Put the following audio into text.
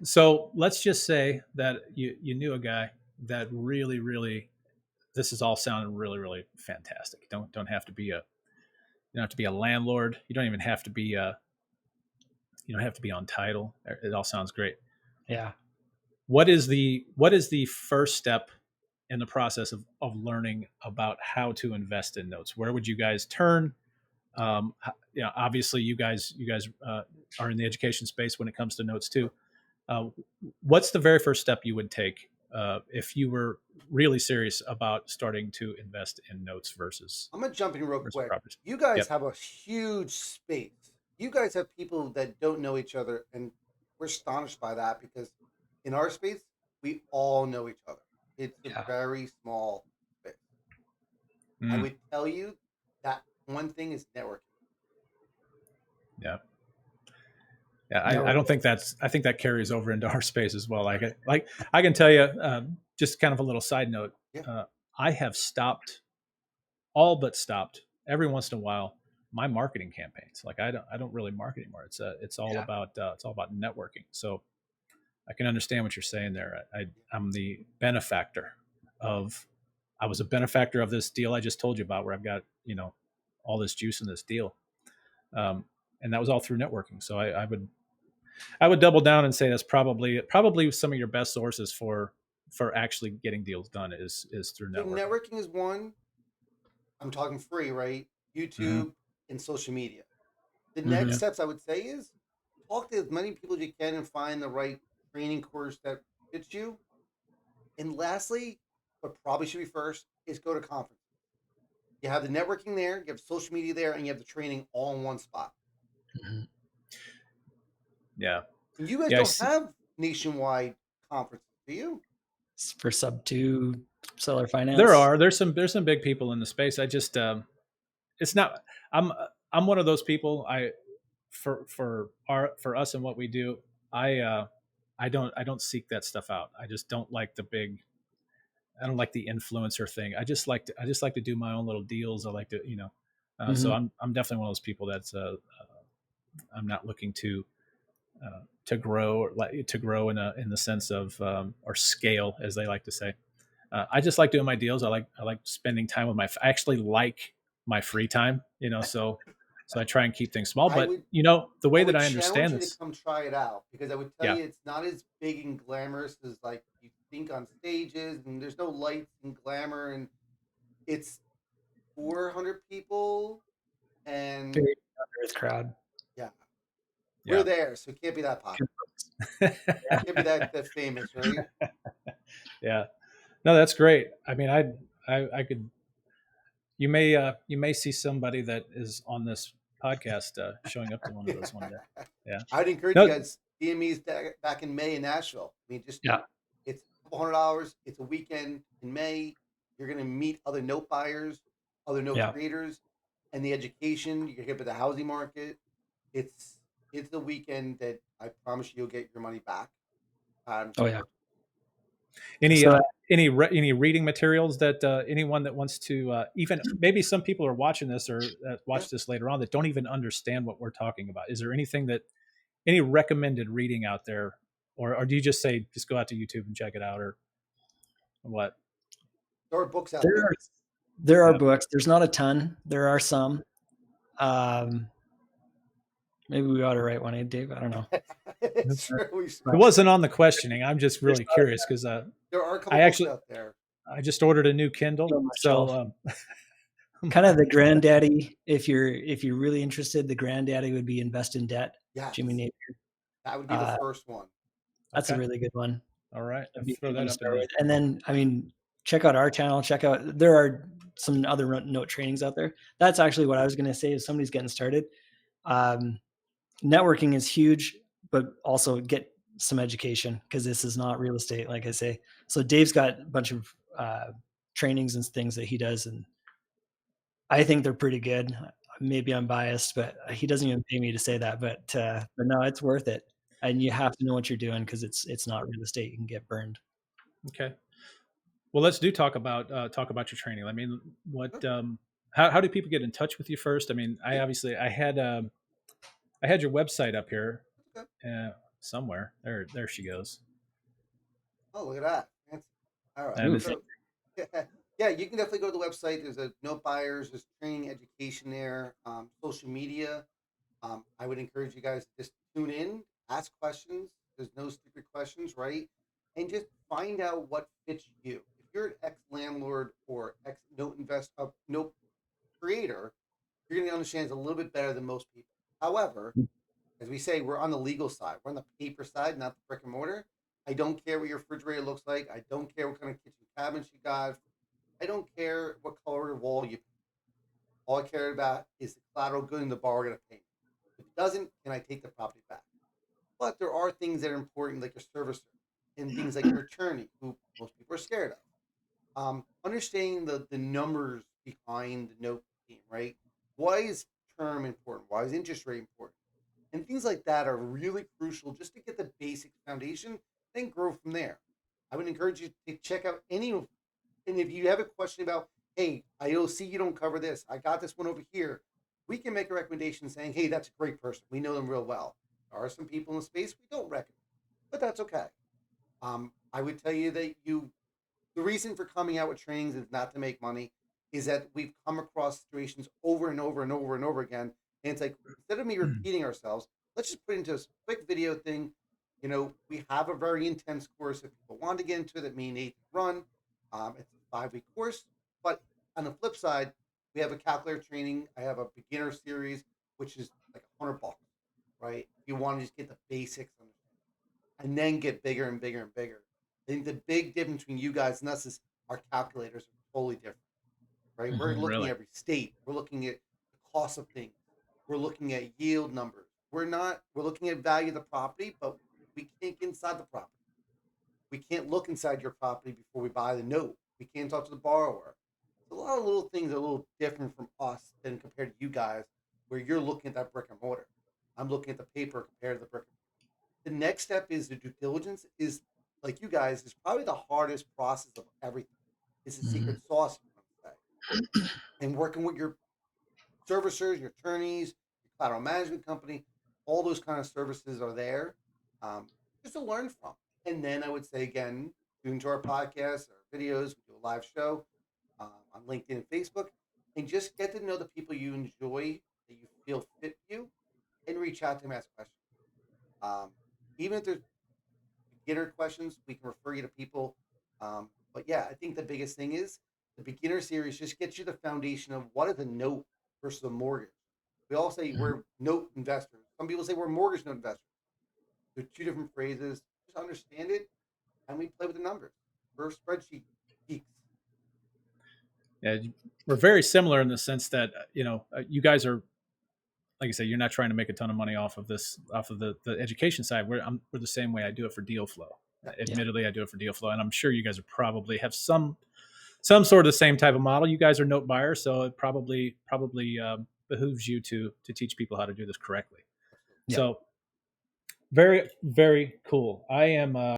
So let's just say that you knew a guy that really, really, this is all sounding really, really fantastic. Don't have to be a, you don't have to be a landlord. You don't even have to be you don't have to be on title. It all sounds great. Yeah. What is the first step in the process of learning about how to invest in notes? Where would you guys turn? Obviously you guys are in the education space when it comes to notes too. Uh, what's the very first step you would take if you were really serious about starting to invest in notes versus I'm gonna jump in real quick. properties? You guys Yep. have a huge space. You guys have people that don't know each other, and we're astonished by that because in our space, we all know each other. It's a Yeah. very small space. I Mm, would tell you that one thing is networking. yeah. Yeah. I No. don't think I think that carries over into our space as well. Like I can tell you, just kind of a little side note. Yeah, Uh, I have stopped, all but stopped every once in a while, my marketing campaigns. Like I don't really market anymore. Yeah. It's all about networking. So I can understand what you're saying there. I'm the benefactor of. I was a benefactor of this deal I just told you about, where I've got all this juice in this deal, um, and that was all through networking. So I would double down and say that's probably some of your best sources for actually getting deals done is through so networking. networking is one. I'm talking free, right? Hmm. YouTube and social media. The next Hmm. Yeah. steps I would say is talk to as many people as you can and find the right training course that fits you. And lastly, what probably should be first is go to conferences. You have the networking there, you have social media there, and you have the training all in one spot. Hmm. Yeah. And you guys Yeah. I don't see. have nationwide conferences, do you? For sub two seller There finance. are there's some big people in the space. I just it's not. I'm I'm one of those people. For us and what we do. I don't seek that stuff out. I just don't like the big. I don't like the influencer thing. I just like to do my own little deals. I like to so Hmm. I'm definitely one of those people that's I'm not looking to grow, or like to grow in the sense of or scale, as they like to say. I just like doing my deals. I like spending time with I actually like my free time. So I try and keep things small. I But would the I way that would I challenge understand you to this, come try it out because I would tell yeah, you it's not as big and glamorous as like you think on stages, and there's no lights and glamour, and it's 400 people, and Very down to earth crowd. yeah, we're yeah, there, so it can't be that popular. Yeah. Can't be that famous, right? yeah. No, that's great. I mean, I could. You may see somebody that is on this podcast showing up to one of Yeah. those one day. Yeah. I'd encourage you No. guys. DME's back in May in Nashville. I mean, just Yeah. it's a couple $100. It's a weekend in May. You're gonna meet other note buyers, other note Yeah. creators, and the education. You get hit with the housing market. It's it's the weekend that I promise you you'll get your money back. Oh yeah. Any So any reading materials that anyone that wants to even maybe some people are watching this or Yeah. watch this later on that don't even understand what we're talking about. Is there anything that any recommended reading out there, or do you just say just go out to YouTube and check it out, or what? There are books out there there. are there are Yeah, books. There's not a ton. There are some. Um, Maybe we ought to write one, eh, Dave? I don't know. It's true. it But wasn't on the questioning. I'm just there's really curious because There are a couple I books actually out there. I just ordered a new not Kindle, on my so shelf. I'm Kind of like, the granddaddy. If you're really interested, the granddaddy would be Invest in Debt, Yes, Jimmy Napier. that would be the Uh, first one. that's a okay, really good one. all right, I'll That'd be a throw good one that to up in start the with. And then, I mean, check out our channel. Check out there are some other note trainings out there. That's actually what I was going to say. If somebody's getting started, um, networking is huge, but also get some education because this is not real estate, like I say. So Dave's got a bunch of trainings and things that he does, and I think they're pretty good. Maybe I'm biased, but he doesn't even pay me to say that. But no, it's worth it, and you have to know what you're doing because it's not real estate. You can get burned. okay. Well, let's do talk about your training. I mean, Sure. how do people get in touch with you first? I mean, Yeah, I had your website up here. okay. somewhere. There she goes. Oh, look at that. Fancy. All right. That is So, yeah, you can definitely go to the website. There's a note buyers, there's training education there, social media. I would encourage you guys to just tune in, ask questions. There's no stupid questions, right? And just find out what fits you. If you're an ex landlord or ex note creator, you're going to understand it a little bit better than most people. However, as we say, we're on the legal side. We're on the paper side, not the brick and mortar. I don't care what your refrigerator looks like. I don't care what kind of kitchen cabinets you got. I don't care what color wall you. All I care about is the collateral good and the borrower going to pay me. If it doesn't, can I take the property back? But there are things that are important, like your servicer and things like your attorney, who most people are scared of. Understanding the numbers behind the note scheme, right? Why is term important? Why is interest rate important? And things like that are really crucial just to get the basic foundation, then grow from there. I would encourage you to check out any of, and if you have a question about, hey, I don't see you don't cover this, I got this one over here, we can make a recommendation saying, hey, that's a great person. We know them real well. There are some people in the space we don't recommend, but that's okay. I would tell you that the reason for coming out with trainings is not to make money, is that we've come across situations over and over and over and over again. And it's like, instead of me repeating ourselves, let's just put it into a quick video thing. You know, we have a very intense course. If people want to get into it, that me and Nathan run. It's a 5-week course. But on the flip side, we have a calculator training. I have a beginner series, which is like $100, right? If you want to just get the basics and then get bigger and bigger and bigger. I think the big difference between you guys and us is our calculators are totally different, right? We're looking Really? at every state. We're looking at the cost of things. We're looking at yield numbers. We're looking at value of the property, but we can't get inside the property. We can't look inside your property before we buy the note. We can't talk to the borrower. A lot of little things are a little different from us than compared to you guys, where you're looking at that brick and mortar. I'm looking at the paper compared to the brick. The next step is the due diligence is, like you guys, is probably the hardest process of everything. It's the secret sauce, you want to say. And working with your servicers, your attorneys, your collateral management company, all those kind of services are there, just to learn from. And then I would say again, tune to our podcasts, our videos, we do a live show on LinkedIn and Facebook, and just get to know the people you enjoy, that you feel fit you, and reach out to them, ask questions. Even if there's beginner questions, we can refer you to people. But yeah, I think the biggest thing is the beginner series just gets you the foundation of what is a note versus a mortgage. We all say we're note investors. Some people say we're mortgage note investors. They're two different phrases. Just understand it, and we play with the numbers. We're spreadsheet geeks. Yeah, we're very similar in the sense that you guys are, like I said, you're not trying to make a ton of money off of the education side. We're the same way. I do it for deal flow. Admittedly, I do it for deal flow, and I'm sure you guys are probably have some sort of the same type of model. You guys are note buyers, so it probably behooves you to teach people how to do this correctly. Yeah. So very, very cool. I am